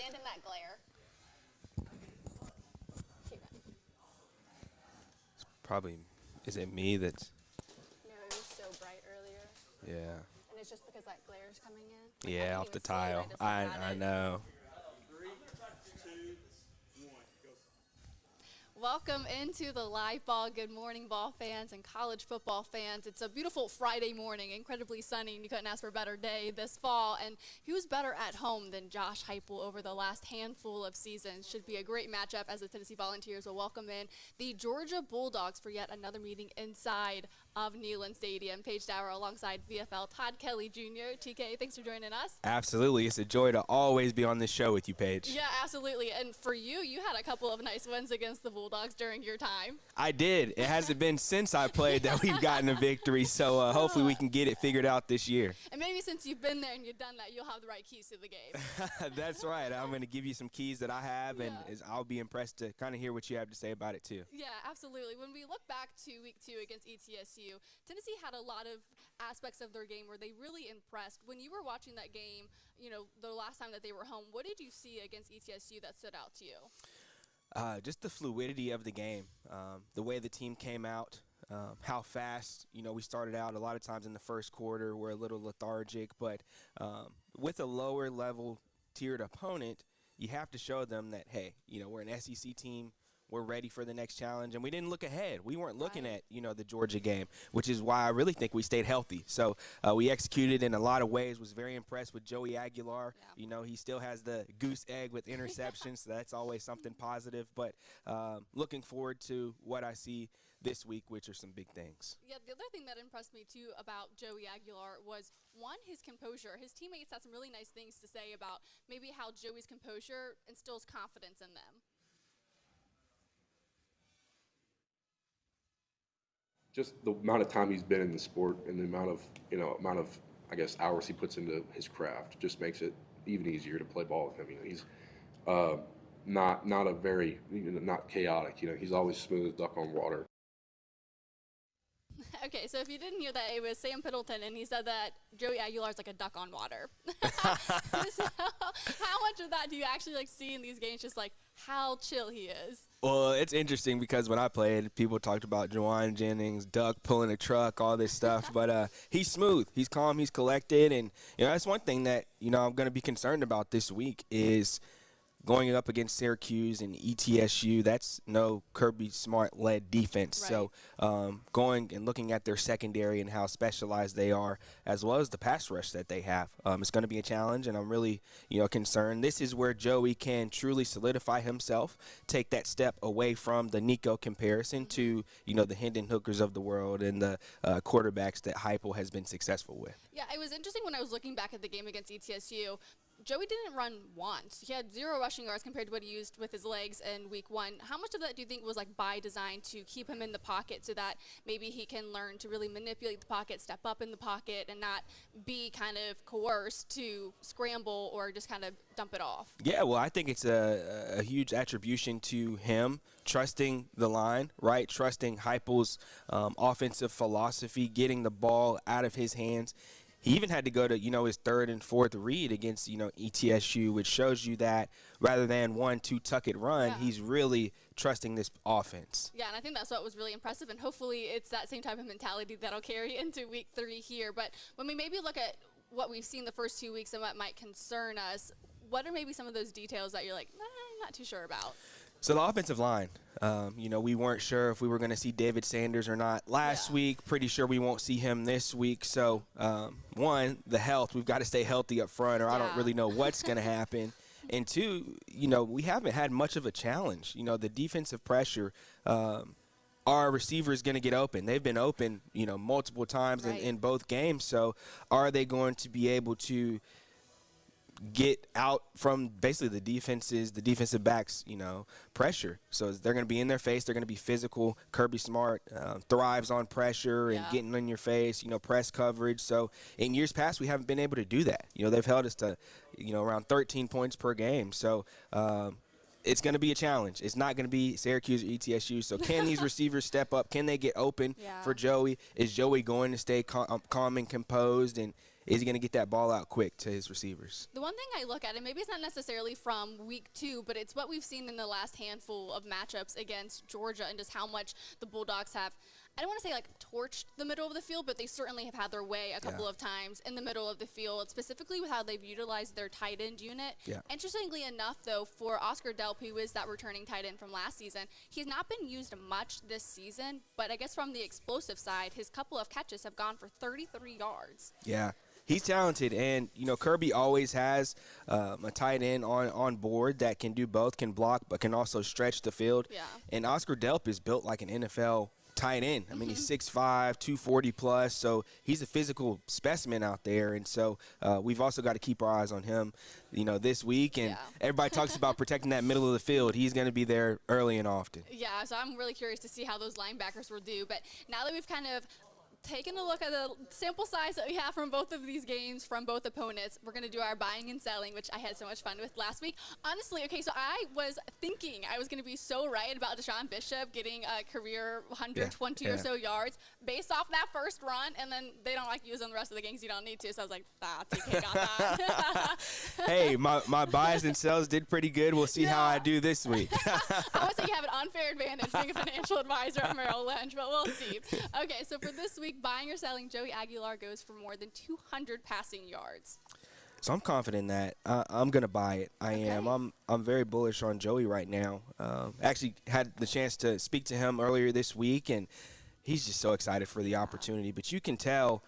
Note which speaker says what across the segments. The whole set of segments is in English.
Speaker 1: stand in that glare.
Speaker 2: Probably, is it me that's?
Speaker 1: No, it was so bright earlier.
Speaker 2: Yeah.
Speaker 1: And it's just because that glare is coming in. Like,
Speaker 2: Yeah, off the tile. I know.
Speaker 1: Welcome into the live ball. Good morning, ball fans and college football fans. It's a beautiful Friday morning, incredibly sunny, and you couldn't ask for a better day this fall. And who's better at home than Josh Heupel over the last handful of seasons? Should be a great matchup as the Tennessee Volunteers will welcome in the Georgia Bulldogs for yet another meeting inside of Neyland Stadium. Paige Dauer alongside VFL Todd Kelly Jr. TK, thanks for joining us.
Speaker 2: Absolutely. It's a joy to always be on this show with you, Paige.
Speaker 1: Yeah, absolutely. And for you, you had a couple of nice wins against the Bulldogs during your time.
Speaker 2: I did. It hasn't been since I played that we've gotten a victory, so hopefully we can get it figured out this year.
Speaker 1: And maybe since you've been there and you've done that, you'll have the right keys to the game.
Speaker 2: That's right. I'm going to give you some keys that I have, and I'll be impressed to kind of hear what you have to say about it, too.
Speaker 1: Yeah, absolutely. When we look back to week 2 against ETSU, Tennessee had a lot of aspects of their game where they really impressed. When you were watching that game, you know, the last time that they were home, what did you see against ETSU that stood out to you?
Speaker 2: Just the fluidity of the game, the way the team came out, how fast, you know, we started out a lot of times in the first quarter. We're a little lethargic, but with a lower level tiered opponent, you have to show them that, hey, you know, we're an SEC team. We're ready for the next challenge, and we didn't look ahead. We weren't looking at, you know, the Georgia game, which is why I really think we stayed healthy. So we executed in a lot of ways. Was very impressed with Joey Aguilar. Yeah. You know, he still has the goose egg with interceptions, so that's always something positive. But looking forward to what I see this week, which are some big things.
Speaker 1: Yeah, the other thing that impressed me, too, about Joey Aguilar was, one, his composure. His teammates had some really nice things to say about maybe how Joey's composure instills confidence in them.
Speaker 3: Just the amount of time he's been in the sport and the amount of I guess hours he puts into his craft just makes it even easier to play ball with him. You know, he's not a very, you know, not chaotic. You know, he's always smooth, duck on water.
Speaker 1: Okay, so if you didn't hear that, it was Sam Piddleton, and he said that Joey Aguilar's like a duck on water. So, how much of that do you actually like see in these games? Just like how chill he is.
Speaker 2: Well, it's interesting because when I played, people talked about Juwan Jennings, duck pulling a truck, all this stuff. But he's smooth, he's calm, he's collected, and you know that's one thing that I'm going to be concerned about this week is going up against Syracuse and ETSU. That's no Kirby Smart-led defense. Right. So going and looking at their secondary and how specialized they are, as well as the pass rush that they have, it's going to be a challenge, and I'm really concerned. This is where Joey can truly solidify himself, take that step away from the Nico comparison to the Hendon Hookers of the world and the quarterbacks that Heupel has been successful with.
Speaker 1: Yeah, it was interesting when I was looking back at the game against ETSU. Joey didn't run once. He had 0 rushing yards compared to what he used with his legs in week 1. How much of that do you think was like by design to keep him in the pocket so that maybe he can learn to really manipulate the pocket, step up in the pocket, and not be kind of coerced to scramble or just kind of dump it off?
Speaker 2: Yeah, well, I think it's a huge attribution to him trusting the line, right? Trusting Heupel's offensive philosophy, getting the ball out of his hands. He even had to go to, his 3rd and 4th read against, ETSU, which shows you that rather than 1-2 tuck it run, he's really trusting this offense.
Speaker 1: Yeah, and I think that's what was really impressive, and hopefully it's that same type of mentality that'll carry into week 3 here. But when we maybe look at what we've seen the first 2 weeks and what might concern us, what are maybe some of those details that you're like, I'm not too sure about?
Speaker 2: So the offensive line, we weren't sure if we were going to see David Sanders or not last week. Pretty sure we won't see him this week. So, one, the health. We've got to stay healthy up front or I don't really know what's going to happen. And 2, we haven't had much of a challenge. The defensive pressure, our receiver is going to get open. They've been open, multiple times in both games. So are they going to be able to get out from basically the defensive backs, pressure? So they're going to be in their face. They're going to be physical. Kirby Smart thrives on pressure and getting in your face, press coverage. So in years past, we haven't been able to do that. They've held us to, around 13 points per game. So it's going to be a challenge. It's not going to be Syracuse or ETSU. So can these receivers step up? Can they get open for Joey? Is Joey going to stay calm and composed and is he going to get that ball out quick to his receivers?
Speaker 1: The one thing I look at, and maybe it's not necessarily from week 2, but it's what we've seen in the last handful of matchups against Georgia and just how much the Bulldogs have, I don't want to say like torched the middle of the field, but they certainly have had their way a couple of times in the middle of the field, specifically with how they've utilized their tight end unit. Interestingly enough, though, for Oscar Delp, who is that returning tight end from last season, he's not been used much this season, but I guess from the explosive side, his couple of catches have gone for 33 yards.
Speaker 2: Yeah. He's talented, and, you know, Kirby always has a tight end on board that can do both, can block, but can also stretch the field.
Speaker 1: Yeah.
Speaker 2: And Oscar Delp is built like an NFL tight end. I mean, he's 6'5", 240 plus, so he's a physical specimen out there. And so we've also got to keep our eyes on him, you know, this week. And everybody talks about protecting that middle of the field. He's going to be there early and often.
Speaker 1: Yeah, so I'm really curious to see how those linebackers will do. But now that we've kind of taking a look at the sample size that we have from both of these games from both opponents, we're going to do our buying and selling, which I had so much fun with last week. Honestly, okay, so I was thinking I was going to be so right about Deshaun Bishop getting a career 120 or so yards based off that first run, and then they don't like using the rest of the games you don't need to, so I was like, TK got that.
Speaker 2: Hey, my buys and sells did pretty good. We'll see how I do this week.
Speaker 1: I would say you have an unfair advantage being a financial advisor at Merrill Lynch, but we'll see. Okay, so for this week, buying or selling, Joey Aguilar goes for more than 200 passing yards.
Speaker 2: So I'm confident that I'm going to buy it. I am. I'm very bullish on Joey right now. Actually had the chance to speak to him earlier this week, and he's just so excited for the opportunity. But you can tell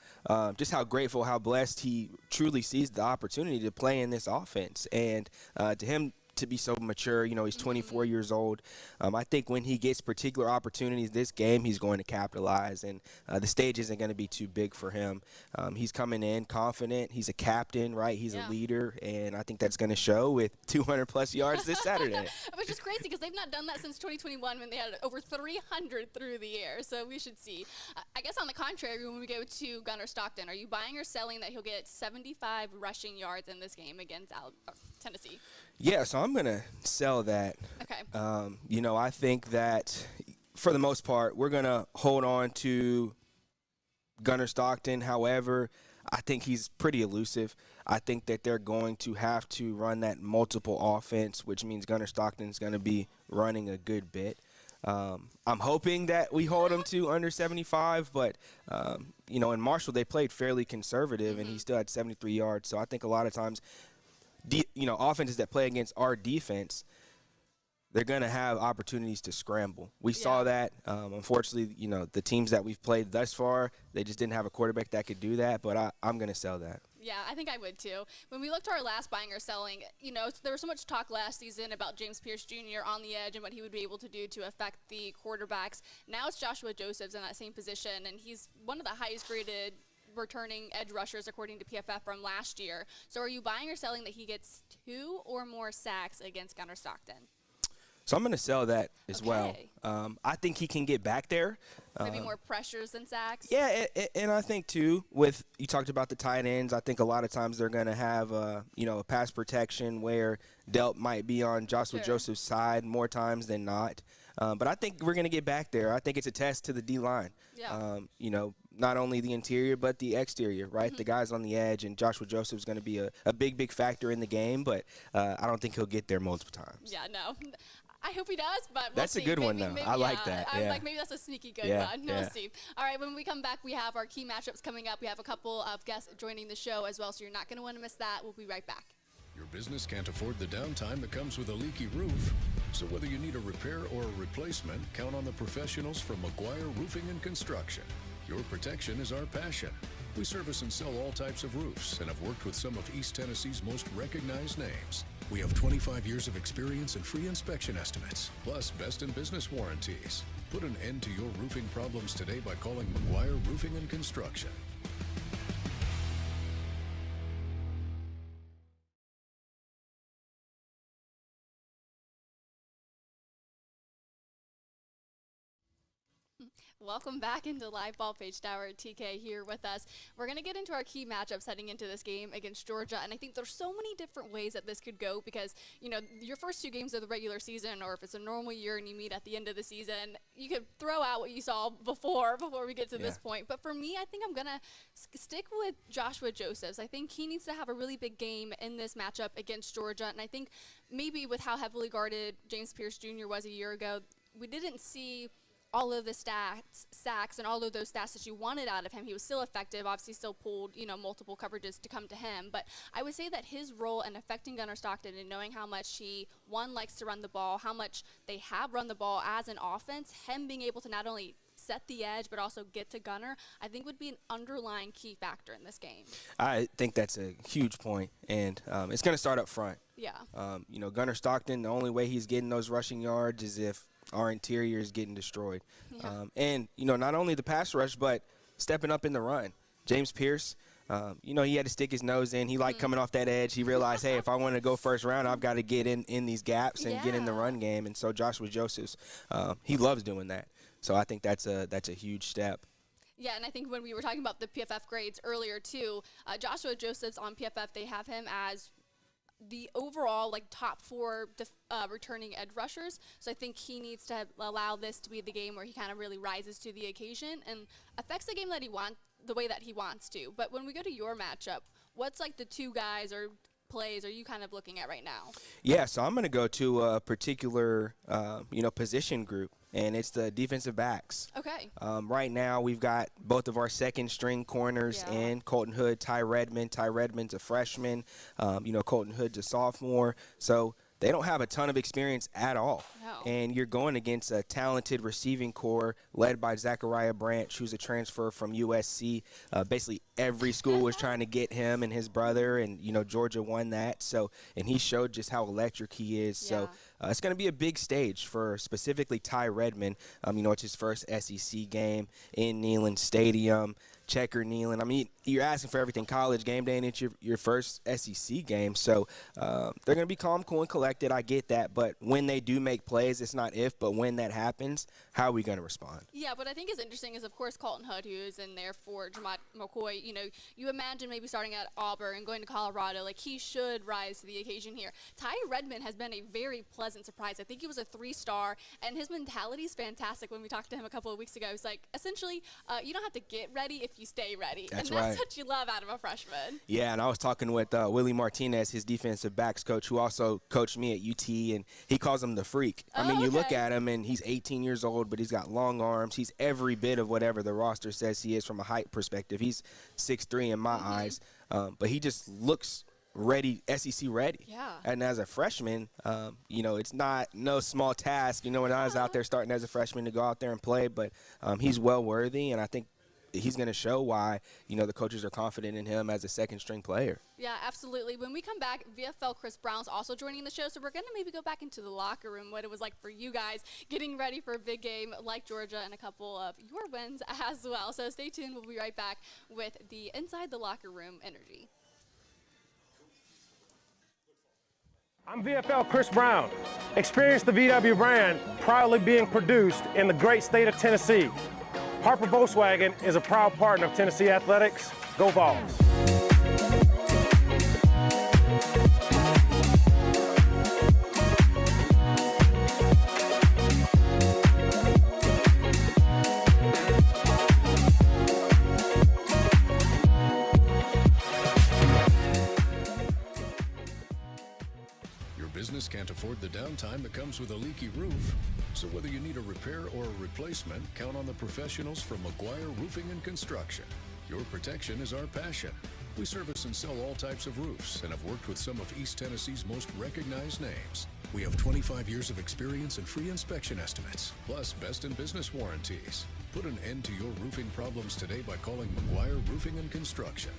Speaker 2: just how grateful, how blessed he truly sees the opportunity to play in this offense. And to him to be so mature, you know, he's 24 years old. I think when he gets particular opportunities this game, he's going to capitalize, and the stage isn't going to be too big for him. He's coming in confident. He's a captain, right? He's a leader, and I think that's going to show with 200-plus yards this Saturday.
Speaker 1: Which is crazy because they've not done that since 2021 when they had over 300 through the air, so we should see. I guess on the contrary, when we go to Gunnar Stockton, are you buying or selling that he'll get 75 rushing yards in this game against Tennessee?
Speaker 2: Yeah, so I'm going to sell that.
Speaker 1: Okay.
Speaker 2: You know, I think that for the most part, we're going to hold on to Gunnar Stockton. However, I think he's pretty elusive. I think that they're going to have to run that multiple offense, which means Gunnar Stockton's going to be running a good bit. I'm hoping that we hold him to under 75, but, you know, in Marshall they played fairly conservative, and he still had 73 yards. So I think a lot of times, you know, offenses that play against our defense, they're going to have opportunities to scramble. We saw that. Unfortunately, you know, the teams that we've played thus far, they just didn't have a quarterback that could do that, but I'm going to sell that.
Speaker 1: Yeah, I think I would too. When we looked to our last buying or selling, you know, there was so much talk last season about James Pierce Jr. on the edge and what he would be able to do to affect the quarterbacks. Now it's Joshua Josephs in that same position, and he's one of the highest graded returning edge rushers according to PFF from last year. So are you buying or selling that he gets 2 or more sacks against Gunnar Stockton?
Speaker 2: So I'm going to sell that as well. I think he can get back there.
Speaker 1: Maybe more pressures than sacks?
Speaker 2: Yeah, and I think, too, with you talked about the tight ends, I think a lot of times they're going to have, you know, a pass protection where Delp might be on Joshua Joseph's side more times than not. But I think we're going to get back there. I think it's a test to the D-line. You know, not only the interior but the exterior, right? The guys on the edge, and Joshua Joseph's going to be a big factor in the game, but I don't think he'll get there multiple times.
Speaker 1: Yeah, no. I hope he does, but we'll
Speaker 2: that's
Speaker 1: see.
Speaker 2: a good one, though.
Speaker 1: Maybe,
Speaker 2: I like that.
Speaker 1: I'm like, maybe that's a sneaky good one. We'll see. All right, when we come back, we have our key matchups coming up. We have a couple of guests joining the show as well, so you're not going to want to miss that. We'll be right back.
Speaker 4: Your business can't afford the downtime that comes with a leaky roof. So whether you need a repair or a replacement, count on the professionals from McGuire Roofing and Construction. Your protection is our passion. We service and sell all types of roofs and have worked with some of East Tennessee's most recognized names. We have 25 years of experience and free inspection estimates, plus best in business warranties. Put an end to your roofing problems today by calling McGuire Roofing and Construction.
Speaker 1: Welcome back into Live Ball. Paige Dauer, TK here with us. We're going to get into our key matchups heading into this game against Georgia, and I think there's so many different ways that this could go because, you know, your first two games of the regular season, or if it's a normal year and you meet at the end of the season, you could throw out what you saw before we get to this point. But for me, I think I'm going to stick with Joshua Josephs. I think he needs to have a really big game in this matchup against Georgia, and I think maybe with how heavily guarded James Pierce Jr. was a year ago, we didn't see all of the sacks, and all of those stats that you wanted out of him. He was still effective, obviously still pulled, you know, multiple coverages to come to him. But I would say that his role in affecting Gunnar Stockton and knowing how much he, one, likes to run the ball, how much they have run the ball as an offense, him being able to not only set the edge but also get to Gunnar, I think would be an underlying key factor in this game. I
Speaker 2: think that's a huge point, and it's going to start up front.
Speaker 1: Yeah.
Speaker 2: You know, Gunnar Stockton, the only way he's getting those rushing yards is if our interior is getting destroyed.
Speaker 1: Yeah.
Speaker 2: And, you know, not only the pass rush, but stepping up in the run. James Pierce, you know, he had to stick his nose in. He liked coming off that edge. He realized, hey, if I want to go first round, I've got to get in these gaps and get in the run game. And so Joshua Josephs, he loves doing that. So I think that's a huge step.
Speaker 1: Yeah, and I think when we were talking about the PFF grades earlier, too, Joshua Josephs on PFF, they have him as the overall, like, top 4 returning edge rushers. So I think he needs to allow this to be the game where he kind of really rises to the occasion and affects the game that he wants, the way that he wants to. But when we go to your matchup, what's, like, the 2 guys or plays are you kind of looking at right now?
Speaker 2: Yeah, so I'm going to go to a particular, you know, position group, and it's the defensive backs.
Speaker 1: Okay.
Speaker 2: Right now we've got both of our second-string corners in Colton Hood, Ty Redmond. Ty Redmond's a freshman. You know, Colton Hood's a sophomore. So they don't have a ton of experience at all.
Speaker 1: No.
Speaker 2: And you're going against a talented receiving core led by Zachariah Branch, who's a transfer from USC. Basically every school was trying to get him and his brother, and, you know, Georgia won that. So, and he showed just how electric he is.
Speaker 1: Yeah.
Speaker 2: So it's going to be a big stage for specifically Ty Redmond. You know, it's his first SEC game in Neyland Stadium. Checker Neyland. I mean, you're asking for everything college game day, and it's your first SEC game. So they're going to be calm, cool, and collected. I get that. But when they do make plays, it's not if, but when that happens, how are we going to respond?
Speaker 1: Yeah, what I think is interesting is, of course, Colton Hood, who is in there for Jamont McCoy. You know, you imagine maybe starting at Auburn and going to Colorado. Like, he should rise to the occasion here. Ty Redmond has been a very pleasant surprise. I think he was a 3-star, and his mentality is fantastic. When we talked to him a couple of weeks ago, he was like, essentially, you don't have to get ready if you stay ready.
Speaker 2: That's
Speaker 1: and that's
Speaker 2: right.
Speaker 1: what you love out of a freshman.
Speaker 2: Yeah, and I was talking with Willie Martinez, his defensive backs coach, who also coached me at UT, and he calls him the freak. I mean, you look at him, and he's 18 years old, but he's got long arms. He's every bit of whatever the roster says he is from a height perspective. He's 6'3" in my eyes, but he just looks ready, SEC ready.
Speaker 1: Yeah.
Speaker 2: And as a freshman, you know, it's no small task, you know, when I was out there starting as a freshman to go out there and play, but he's well worthy, and I think he's going to show why, you know, the coaches are confident in him as a second-string player.
Speaker 1: Yeah, absolutely. When we come back, VFL Chris Brown's also joining the show, so we're going to maybe go back into the locker room, what it was like for you guys getting ready for a big game like Georgia and a couple of your wins as well. So stay tuned. We'll be right back with the Inside the Locker Room energy.
Speaker 5: I'm VFL Chris Brown. Experience the VW brand proudly being produced in the great state of Tennessee. Harper Volkswagen is a proud partner of Tennessee Athletics. Go Vols!
Speaker 4: Your business can't afford the downtime that comes with a leaky roof. So whether you need a repair or a replacement, count on the professionals from McGuire Roofing and Construction. Your protection is our passion. We service and sell all types of roofs and have worked with some of East Tennessee's most recognized names. We have 25 years of experience and free inspection estimates, plus best in business warranties. Put an end to your roofing problems today by calling McGuire Roofing and Construction.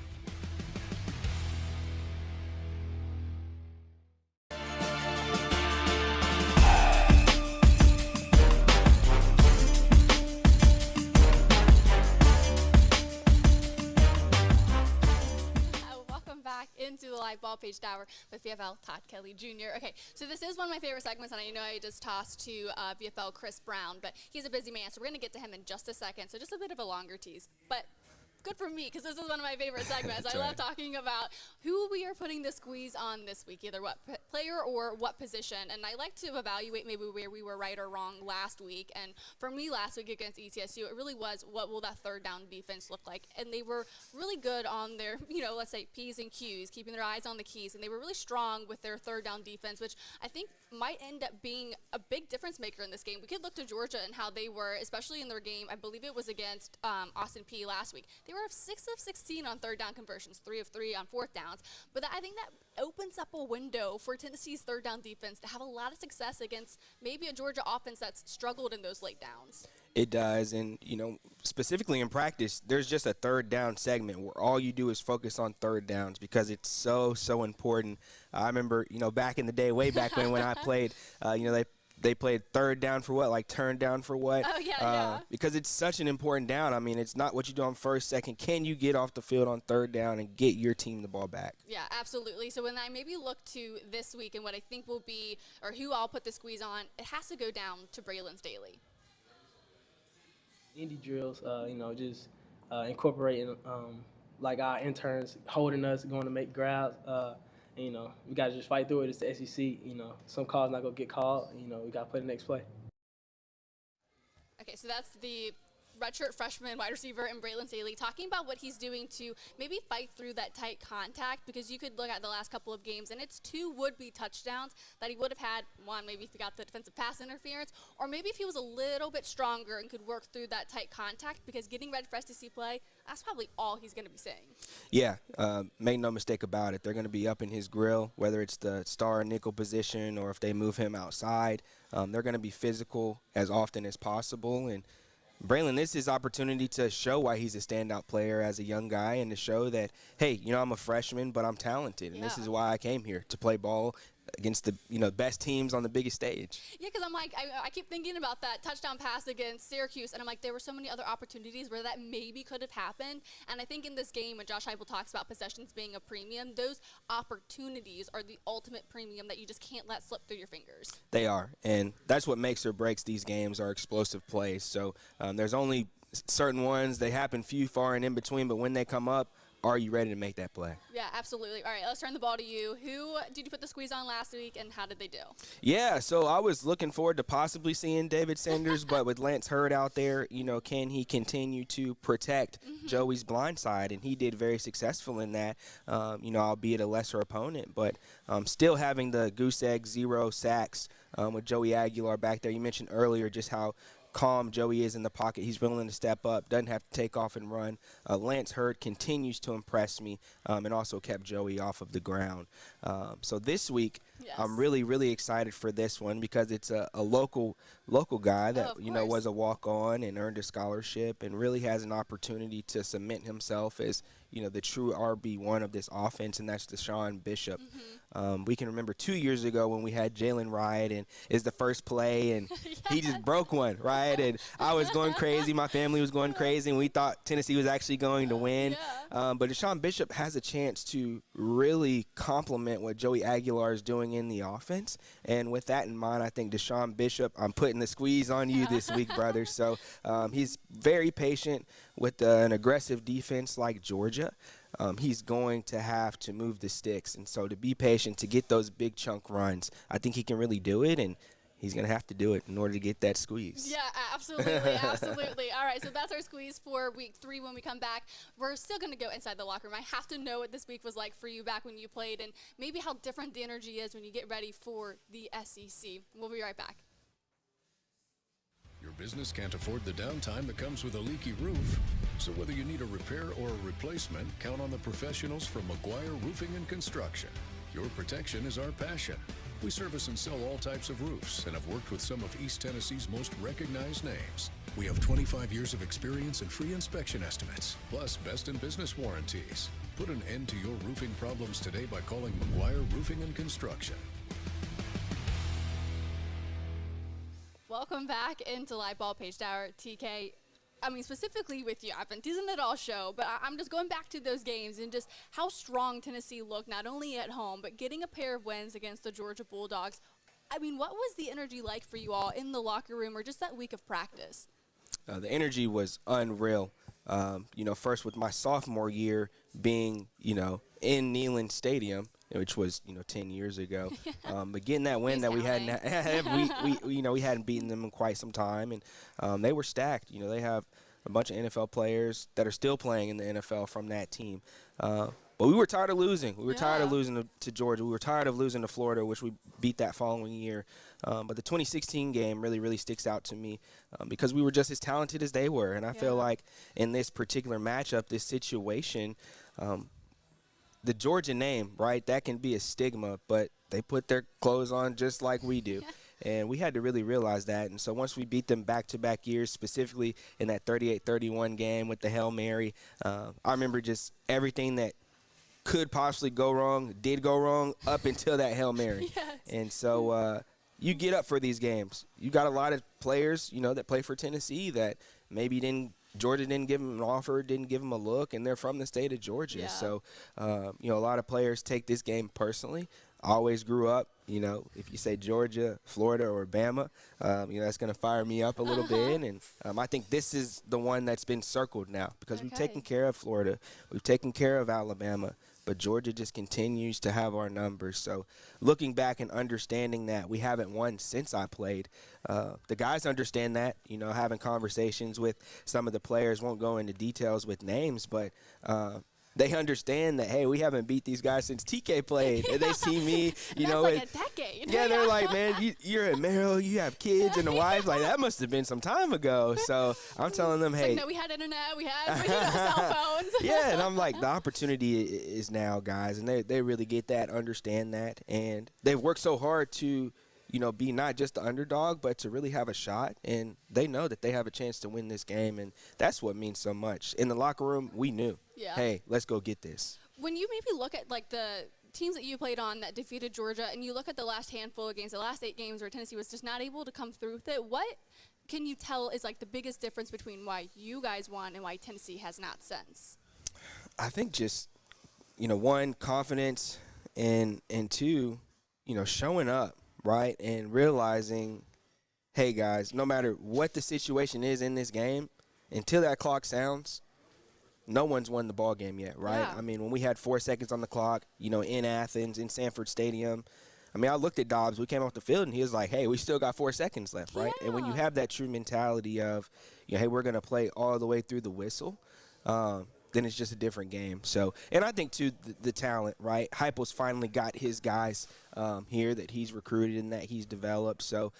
Speaker 1: Into the live ball. Paige Dauer with VFL Todd Kelly Jr. Okay, so this is one of my favorite segments, and I know I just tossed to VFL Chris Brown, but he's a busy man, so we're going to get to him in just a second. So just a bit of a longer tease, but good for me, because this is one of my favorite segments. I love talking about who we are putting the squeeze on this week, either what player or what position. And I like to evaluate maybe where we were right or wrong last week. And for me last week against ETSU, it really was, what will that third down defense look like? And they were really good on their, let's say P's and Q's, keeping their eyes on the keys. And they were really strong with their third down defense, which I think might end up being a big difference maker in this game. We could look to Georgia and how they were, especially in their game, I believe it was against Austin Peay last week. They were 6 of 16 on third down conversions, 3 of 3 on fourth downs. But I think that opens up a window for Tennessee's third down defense to have a lot of success against maybe a Georgia offense that's struggled in those late downs.
Speaker 2: It does, and specifically in practice, there's just a third down segment where all you do is focus on third downs because it's so important. I remember, back in the day, way back when I played, they played third down for what, like turn down for what?
Speaker 1: Oh, yeah.
Speaker 2: Because it's such an important down. I mean, it's not what you do on first, second. Can you get off the field on third down and get your team the ball back?
Speaker 1: Yeah, absolutely. So when I maybe look to this week and what I think will be, or who I'll put the squeeze on, it has to go down to Braylon Staley.
Speaker 6: Indie drills, just incorporating like our interns holding us, going to make grabs. We got to just fight through it. It's the SEC. Some calls not going to get called. We got to play the next play.
Speaker 1: Okay, so that's the redshirt freshman wide receiver in Braylon Staley talking about what he's doing to maybe fight through that tight contact, because you could look at the last couple of games and it's 2 would-be touchdowns that he would have had. One, maybe if he got the defensive pass interference, or maybe if he was a little bit stronger and could work through that tight contact, because getting ready for SEC play, that's probably all he's going to be saying.
Speaker 2: Yeah, make no mistake about it. They're going to be up in his grill, whether it's the star and nickel position or if they move him outside. They're going to be physical as often as possible. And Braylon, this is his opportunity to show why he's a standout player as a young guy and to show that, hey, I'm a freshman, but I'm talented. And this is why I came here, to play ball against the best teams on the biggest stage.
Speaker 1: Yeah, because I'm like, I keep thinking about that touchdown pass against Syracuse, and I'm like, there were so many other opportunities where that maybe could have happened. And I think in this game, when Josh Heupel talks about possessions being a premium, those opportunities are the ultimate premium that you just can't let slip through your fingers.
Speaker 2: They are, and that's what makes or breaks these games, are explosive plays. So there's only certain ones. They happen few, far, and in between, but when they come up, are you ready to make that play?
Speaker 1: Yeah, absolutely. All right, let's turn the ball to you. Who did you put the squeeze on last week, and how did they do?
Speaker 2: Yeah, so I was looking forward to possibly seeing David Sanders, but with Lance Hurd out there, can he continue to protect Joey's blind side? And he did very successful in that, albeit a lesser opponent. But still having the goose egg 0 sacks with Joey Aguilar back there. You mentioned earlier just how calm Joey is in the pocket. He's willing to step up, doesn't have to take off and run. Lance Hurd continues to impress me and also kept Joey off of the ground. So this week, I'm really, really excited for this one because it's a local guy that, was a walk-on and earned a scholarship and really has an opportunity to cement himself as, the true RB1 of this offense, and that's Deshaun Bishop. We can remember 2 years ago when we had Jalen Wright and is the first play, and he just broke one, right? And I was going crazy. My family was going crazy, and we thought Tennessee was actually going to win. But Deshaun Bishop has a chance to really complement what Joey Aguilar is doing in the offense. And with that in mind, I think Deshaun Bishop, I'm putting the squeeze on you this week, brother. So he's very patient with an aggressive defense like Georgia. He's going to have to move the sticks. And so to be patient, to get those big chunk runs, I think he can really do it. And he's going to have to do it in order to get that squeeze.
Speaker 1: Yeah, absolutely. All right, so that's our squeeze for week 3. When we come back, we're still going to go inside the locker room. I have to know what this week was like for you back when you played and maybe how different the energy is when you get ready for the SEC. We'll be right back.
Speaker 4: Your business can't afford the downtime that comes with a leaky roof. So whether you need a repair or a replacement, count on the professionals from McGuire Roofing and Construction. Your protection is our passion. We service and sell all types of roofs and have worked with some of East Tennessee's most recognized names. We have 25 years of experience and free inspection estimates, plus best in business warranties. Put an end to your roofing problems today by calling McGuire Roofing and Construction.
Speaker 1: Welcome back into Live Ball. Paige Dauer, TK. I mean, specifically with you, I've been teasing it all show, but I'm just going back to those games and just how strong Tennessee looked, not only at home, but getting a pair of wins against the Georgia Bulldogs. I mean, what was the energy like for you all in the locker room or just that week of practice?
Speaker 2: The energy was unreal. First with my sophomore year being, in Neyland Stadium, which was, 10 years ago. But getting that win that we hadn't, we hadn't beaten them in quite some time, and they were stacked. They have a bunch of NFL players that are still playing in the NFL from that team. But we were tired of losing. We were tired of losing to Georgia. We were tired of losing to Florida, which we beat that following year. But the 2016 game really, really sticks out to me because we were just as talented as they were. And I feel like in this particular matchup, this situation, the Georgia name, right, that can be a stigma, but they put their clothes on just like we do. And we had to really realize that. And so once we beat them back-to-back years, specifically in that 38-31 game with the Hail Mary, I remember just everything that could possibly go wrong did go wrong up until that Hail Mary. And so you get up for these games. You got a lot of players, that play for Tennessee that maybe Georgia didn't give them an offer, didn't give them a look, and they're from the state of Georgia. So, a lot of players take this game personally. I always grew up, if you say Georgia, Florida, or Bama, that's going to fire me up a little bit. And I think this is the one that's been circled now because we've taken care of Florida. We've taken care of Alabama. But Georgia just continues to have our numbers. So looking back and understanding that we haven't won since I played, the guys understand that, having conversations with some of the players, won't go into details with names, but they understand that, hey, we haven't beat these guys since TK played. And they see me,
Speaker 1: That's like a decade.
Speaker 2: Yeah, they're like, man, you're at Merrill, you have kids and a wife. Like, that must have been some time ago. So I'm telling them, hey.
Speaker 1: No, we had internet, we had cell phones.
Speaker 2: Yeah, and I'm like, the opportunity is now, guys. And they really get that, understand that. And they've worked so hard to, be not just the underdog, but to really have a shot. And they know that they have a chance to win this game. And that's what means so much. In the locker room, we knew, hey, let's go get this.
Speaker 1: When you maybe look at, like, the teams that you played on that defeated Georgia, and you look at the last handful of games, the last 8 games where Tennessee was just not able to come through with it, what can you tell is, like, the biggest difference between why you guys won and why Tennessee has not since?
Speaker 2: I think just, one, confidence, and two, showing up. Right, and realizing, hey, guys, no matter what the situation is in this game, until that clock sounds, no one's won the ball game yet, right?
Speaker 1: Yeah.
Speaker 2: I mean, when we had 4 seconds on the clock, in Athens, in Sanford Stadium, I looked at Dobbs. We came off the field, and he was like, hey, we still got 4 seconds left, right? And when you have that true mentality of, hey, we're going to play all the way through the whistle, then it's just a different game. So, and I think, too, the talent, right? Heupel's finally got his guys here that he's recruited and that he's developed. So,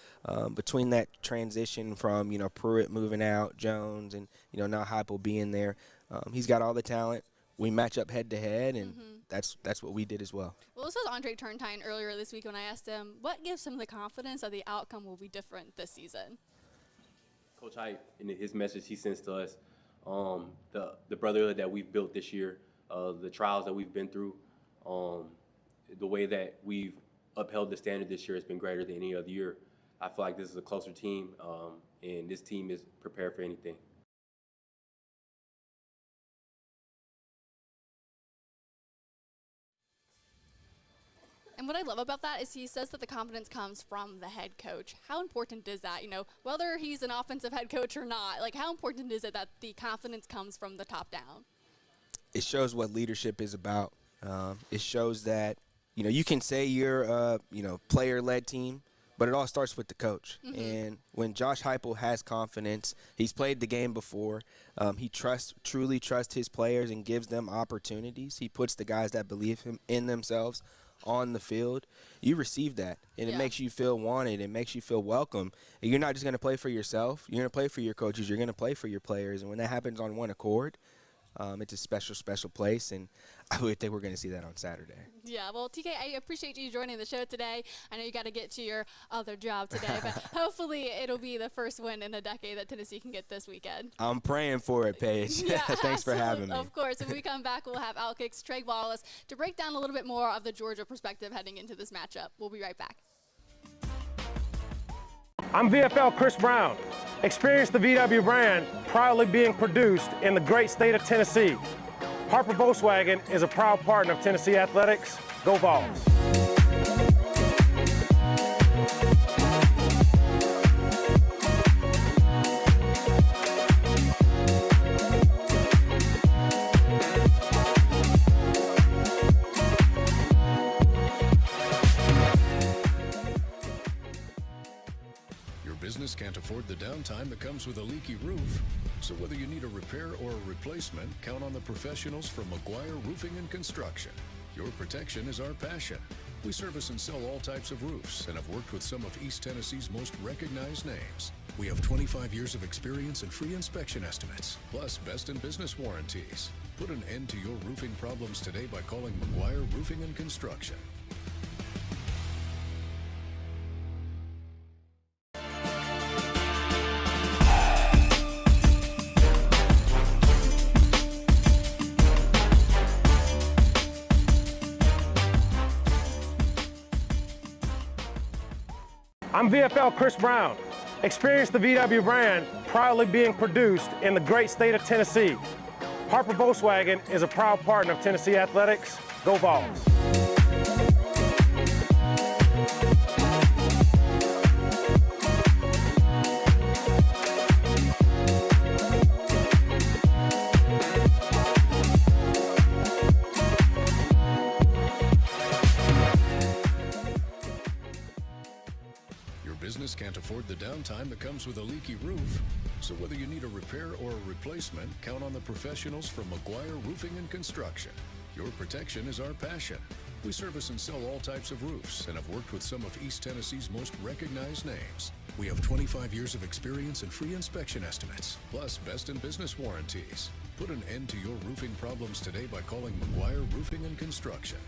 Speaker 2: between that transition from, Pruitt moving out, Jones, and, now Heupel being there, he's got all the talent. We match up head-to-head, and that's what we did as well.
Speaker 1: Well, this was Andre Turntine earlier this week when I asked him, what gives him the confidence that the outcome will be different this season?
Speaker 7: Coach Hype, in his message he sends to us, the brotherhood that we've built this year, the trials that we've been through, the way that we've upheld the standard this year has been greater than any other year. I feel like this is a closer team, and this team is prepared for anything.
Speaker 1: And what I love about that is he says that the confidence comes from the head coach. How important is that? Whether he's an offensive head coach or not, like, how important is it that the confidence comes from the top down?
Speaker 2: It shows what leadership is about. It shows that, you can say you're a, player-led team, but it all starts with the coach. And when Josh Heupel has confidence, he's played the game before. He truly trusts his players and gives them opportunities. He puts the guys that believe in themselves on the field. You receive that, and it makes you feel wanted. It makes you feel welcome. And you're not just going to play for yourself. You're going to play for your coaches. You're going to play for your players. And when that happens on one accord, it's a special, special place, and I would think we're going to see that on Saturday.
Speaker 1: Yeah, well, TK, I appreciate you joining the show today. I know you got to get to your other job today, but hopefully it'll be the first win in a decade that Tennessee can get this weekend.
Speaker 2: I'm praying for it, Paige.
Speaker 1: Yeah,
Speaker 2: Thanks for having me.
Speaker 1: Of course. When we come back, we'll have Outkick's Trey Wallace to break down a little bit more of the Georgia perspective heading into this matchup. We'll be right back.
Speaker 5: I'm VFL Chris Brown. Experience the VW brand proudly being produced in the great state of Tennessee. Harper Volkswagen is a proud partner of Tennessee Athletics. Go Vols!
Speaker 4: Business can't afford the downtime that comes with a leaky roof. So whether you need a repair or a replacement, count on the professionals from McGuire Roofing and Construction. Your protection is our passion. We service and sell all types of roofs and have worked with some of East Tennessee's most recognized names. We have 25 years of experience and free inspection estimates, plus best in business warranties. Put an end to your roofing problems today by calling McGuire Roofing and Construction.
Speaker 5: I'm VFL Chris Brown. Experience the VW brand proudly being produced in the great state of Tennessee. Harper Volkswagen is a proud partner of Tennessee Athletics. Go Vols!
Speaker 4: Business can't afford the downtime that comes with a leaky roof. So whether you need a repair or a replacement, count on the professionals from McGuire Roofing and Construction. Your protection is our passion. We service and sell all types of roofs and have worked with some of East Tennessee's most recognized names. We have 25 years of experience and free inspection estimates, plus best in business warranties. Put an end to your roofing problems today by calling McGuire Roofing and Construction.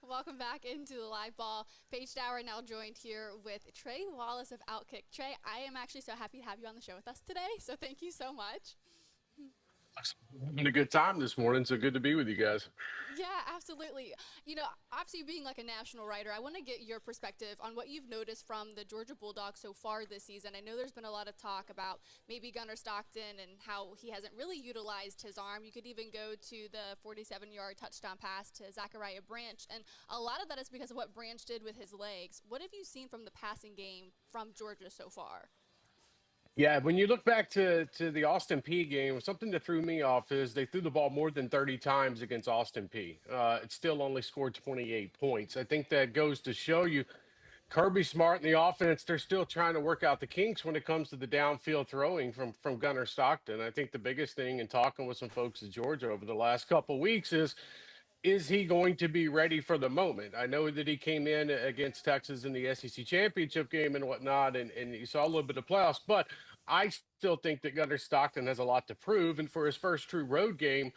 Speaker 1: Welcome back into the live ball. Paige Dauer now joined here with Trey Wallace of Outkick. Trey, I am actually so happy to have you on the show with us today, so thank you so much.
Speaker 8: Having a good time this morning, so good to be with you guys.
Speaker 1: Yeah, absolutely. You know, obviously being like a national writer, I want to get your perspective on what you've noticed from the Georgia Bulldogs so far this season. I know there's been a lot of talk about maybe Gunnar Stockton and how he hasn't really utilized his arm. You could even go to the 47-yard touchdown pass to Zachariah Branch, and a lot of that is because of what Branch did with his legs. What have you seen from the passing game from Georgia so far?
Speaker 8: Yeah, when you look back to the Austin Peay game, something that threw me off is they threw the ball more than 30 times against Austin Peay. It still only scored 28 points. I think that goes to show you Kirby Smart and the offense, they're still trying to work out the kinks when it comes to the downfield throwing from Gunnar Stockton. I think the biggest thing in talking with some folks at Georgia over the last couple of weeks is he going to be ready for the moment? I know that he came in against Texas in the SEC championship game and whatnot, and you saw a little bit of playoffs, but I still think that Gunnar Stockton has a lot to prove. And for his first true road game,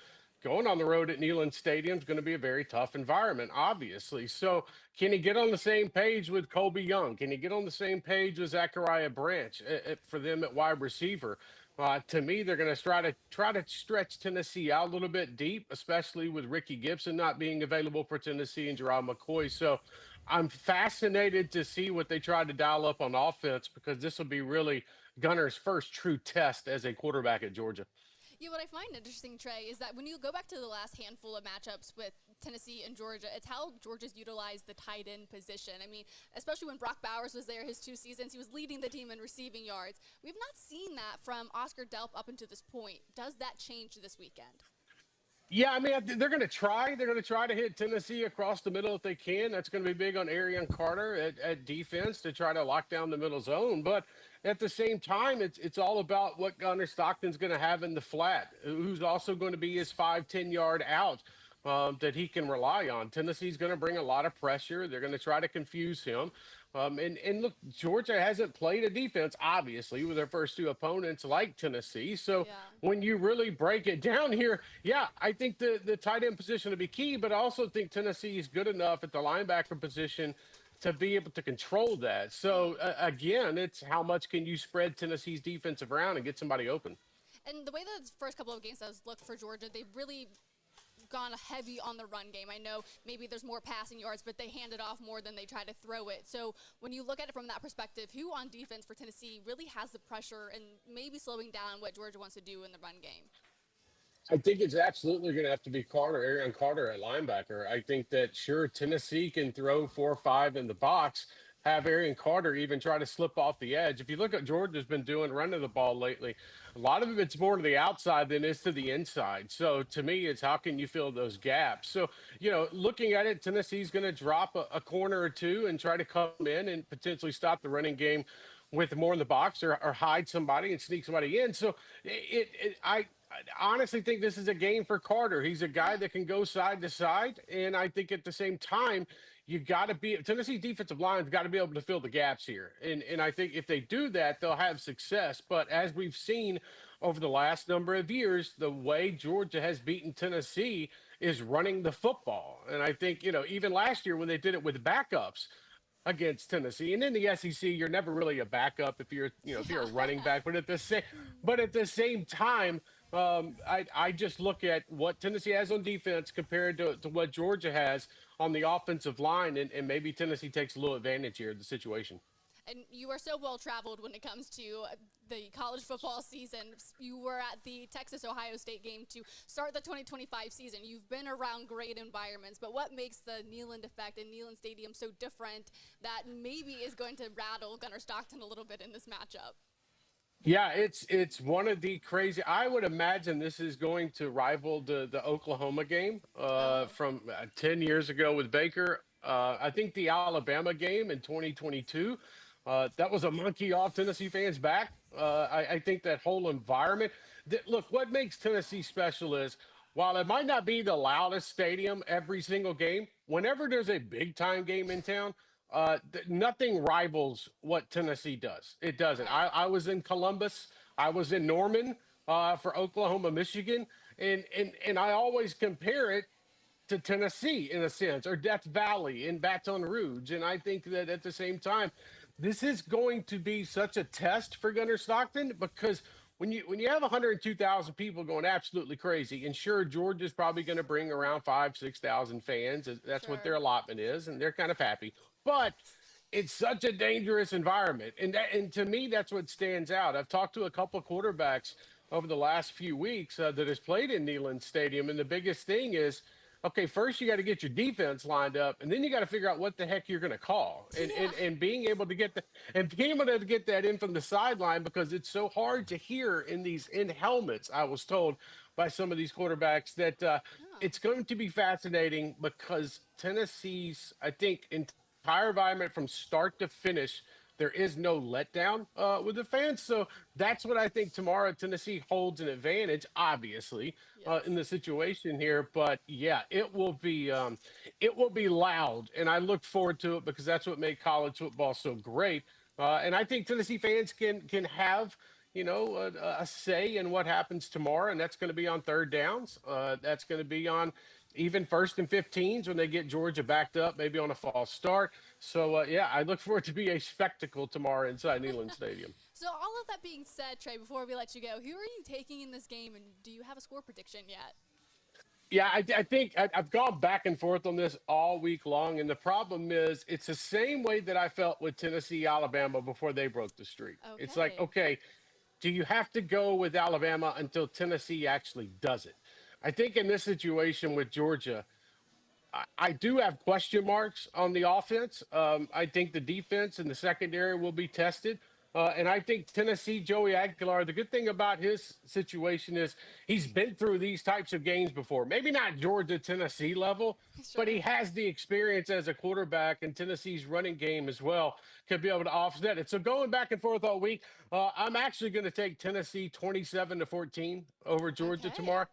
Speaker 8: going on the road at Neyland Stadium is going to be a very tough environment, obviously. So can he get on the same page with Colby Young? Can he get on the same page with Zachariah Branch for them at wide receiver? To me, they're going to try to stretch Tennessee out a little bit deep, especially with Ricky Gibson not being available for Tennessee and Gerard McCoy. So I'm fascinated to see what they try to dial up on offense, because this will be really Gunner's first true test as a quarterback at Georgia.
Speaker 1: Yeah, what I find interesting, Trey, is that when you go back to the last handful of matchups with Tennessee and Georgia, it's how Georgia's utilized the tight end position. I mean, especially when Brock Bowers was there his 2 seasons, he was leading the team in receiving yards. We've not seen that from Oscar Delp up until this point. Does that change this weekend?
Speaker 8: Yeah, I mean, they're going to try. They're going to try to hit Tennessee across the middle if they can. That's going to be big on Arian Carter at defense to try to lock down the middle zone. But at the same time, it's all about what Gunnar Stockton's going to have in the flat, who's also going to be his 5-10 yard out that he can rely on. Tennessee's going to bring a lot of pressure. They're going to try to confuse him. And look, Georgia hasn't played a defense, obviously, with their first 2 opponents like Tennessee. So when you really break it down here, I think the tight end position will be key, but I also think Tennessee is good enough at the linebacker position to be able to control that. So, again, it's how much can you spread Tennessee's defensive around and get somebody open.
Speaker 1: And the way the first couple of games has looked for Georgia, they've really gone heavy on the run game. I know maybe there's more passing yards, but they hand it off more than they try to throw it. So when you look at it from that perspective, who on defense for Tennessee really has the pressure and maybe slowing down what Georgia wants to do in the run game?
Speaker 8: I think it's absolutely going to have to be Carter, Aaron Carter at linebacker. I think that, sure, Tennessee can throw 4 or 5 in the box, have Aaron Carter even try to slip off the edge. If you look at Georgia's been doing running the ball lately, a lot of it's more to the outside than is to the inside. So to me, it's how can you fill those gaps? So, looking at it, Tennessee's going to drop a corner or two and try to come in and potentially stop the running game with more in the box or hide somebody and sneak somebody in. So I honestly think this is a game for Carter. He's a guy that can go side to side. And I think at the same time, Tennessee's defensive line's got to be able to fill the gaps here. And I think if they do that, they'll have success. But as we've seen over the last number of years, the way Georgia has beaten Tennessee is running the football. And I think, even last year when they did it with backups against Tennessee, and in the SEC, you're never really a backup if you're a running back. But at the same time, I just look at what Tennessee has on defense compared to what Georgia has on the offensive line, and maybe Tennessee takes a little advantage here of the situation.
Speaker 1: And you are so well-traveled when it comes to the college football season. You were at the Texas-Ohio State game to start the 2025 season. You've been around great environments, but what makes the Neyland effect and Neyland Stadium so different that maybe is going to rattle Gunnar Stockton a little bit in this matchup?
Speaker 8: Yeah, it's one of the crazy. I would imagine this is going to rival the Oklahoma game from 10 years ago with Baker. I think the Alabama game in 2022, that was a monkey off Tennessee fans' back. I think that whole environment. Look, what makes Tennessee special is while it might not be the loudest stadium every single game, whenever there's a big-time game in town, nothing rivals what Tennessee does. It doesn't. I was in Columbus. I was in Norman for Oklahoma, Michigan, and I always compare it to Tennessee in a sense, or Death Valley in Baton Rouge. And I think that at the same time, this is going to be such a test for Gunnar Stockton because when you have 102,000 people going absolutely crazy, and sure, Georgia's probably going to bring around 5,000-6,000 fans. That's what their allotment is, and they're kind of happy. But it's such a dangerous environment, and to me, that's what stands out. I've talked to a couple of quarterbacks over the last few weeks that has played in Neyland Stadium, and the biggest thing is, okay, first you got to get your defense lined up, and then you got to figure out what the heck you're going to call, and being able to get that in from the sideline because it's so hard to hear in helmets. I was told by some of these quarterbacks that it's going to be fascinating because Tennessee's, I think, entire environment from start to finish. There is no letdown with the fans. So that's what I think tomorrow Tennessee holds an advantage, obviously, in the situation here. But, yeah, it will be loud. And I look forward to it because that's what made college football so great. And I think Tennessee fans can have, a say in what happens tomorrow. And that's going to be on third downs. That's going to be on even 1st and 15s when they get Georgia backed up, maybe on a false start. So, I look for it to be a spectacle tomorrow inside Neyland Stadium.
Speaker 1: So all of that being said, Trey, before we let you go, who are you taking in this game, and do you have a score prediction yet?
Speaker 8: Yeah, I think I've gone back and forth on this all week long, and the problem is it's the same way that I felt with Tennessee, Alabama before they broke the streak. Okay. It's like, okay, do you have to go with Alabama until Tennessee actually does it? I think in this situation with Georgia, I do have question marks on the offense. I think the defense and the secondary will be tested. And I think Tennessee, Joey Aguilar, the good thing about his situation is he's been through these types of games before. Maybe not Georgia, Tennessee level, but he has the experience as a quarterback, and Tennessee's running game as well could be able to offset it. So going back and forth all week, I'm actually going to take Tennessee 27-14 over Georgia tomorrow.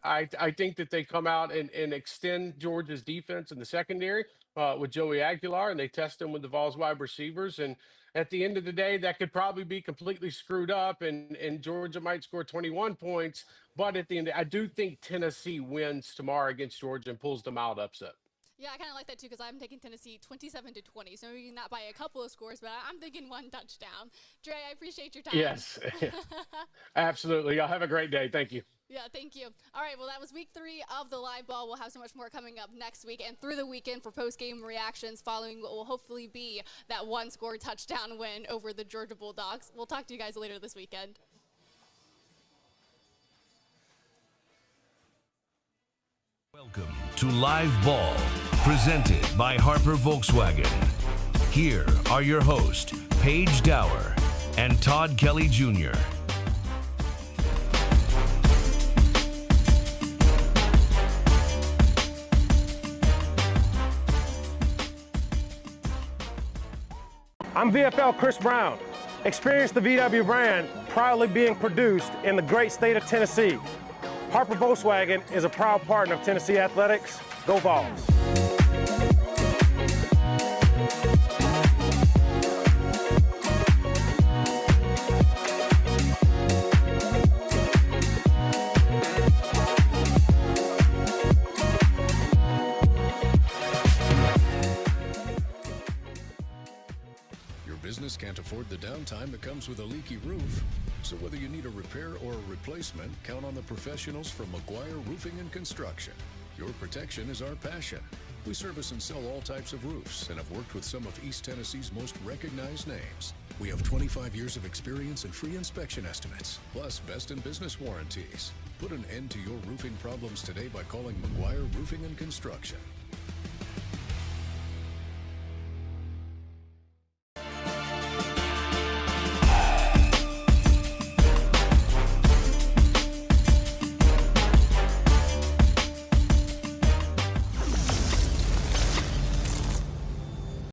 Speaker 8: I think that they come out and extend Georgia's defense in the secondary with Joey Aguilar, and they test him with the Vols wide receivers. And at the end of the day, that could probably be completely screwed up, and Georgia might score 21 points. But at the end, I do think Tennessee wins tomorrow against Georgia and pulls them out upset.
Speaker 1: Yeah, I kind of like that too because I'm taking Tennessee 27-20. So maybe not by a couple of scores, but I'm thinking one touchdown. Trey, I appreciate your time.
Speaker 8: Yes, absolutely. Y'all have a great day. Thank you.
Speaker 1: Yeah, thank you. All right, well, that was week 3 of the live ball. We'll have so much more coming up next week and through the weekend for post-game reactions following what will hopefully be that one-score touchdown win over the Georgia Bulldogs. We'll talk to you guys later this weekend.
Speaker 9: Welcome to Live Ball, presented by Harper Volkswagen. Here are your hosts, Paige Dauer and Todd Kelly Jr.
Speaker 5: I'm VFL Chris Brown. Experience the VW brand proudly being produced in the great state of Tennessee. Harper Volkswagen is a proud partner of Tennessee Athletics. Go Vols!
Speaker 4: Business can't afford the downtime that comes with a leaky roof. So whether you need a repair or a replacement, count on the professionals from McGuire Roofing and Construction. Your protection is our passion. We service and sell all types of roofs and have worked with some of East Tennessee's most recognized names. We have 25 years of experience and free inspection estimates, plus best in business warranties. Put an end to your roofing problems today by calling McGuire Roofing and Construction.